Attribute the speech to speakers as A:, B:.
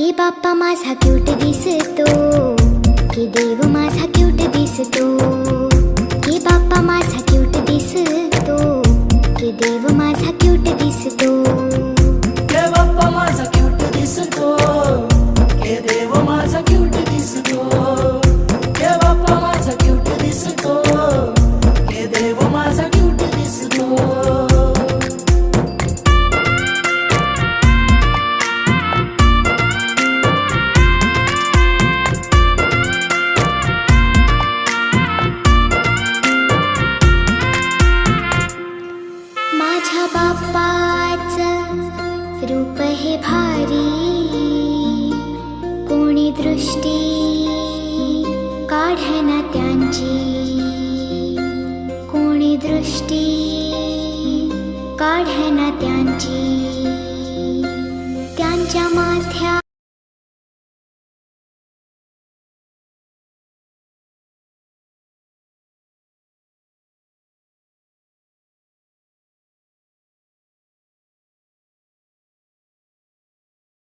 A: की बाप्पा माझा क्यूट दिसतो, की देव माझा क्यूट दिसतो, की बाप्पा माझा क्यूट दिसतो, की देव माझा क्यूट दिसतो.
B: के बाप्पा माझा क्यूट दिसतो, के देव माझा क्यूट दिसतो, के बाप्पा माझा क्यूट दिसतो, के देव माझा क्यूट दिसतो.
A: माझ्या बाप्पाचं रूप हे भारी, कोणी दृष्टी काढना त्यांची, कोणी दृष्टी काढना त्यांची. त्यांच्या माथ्यावर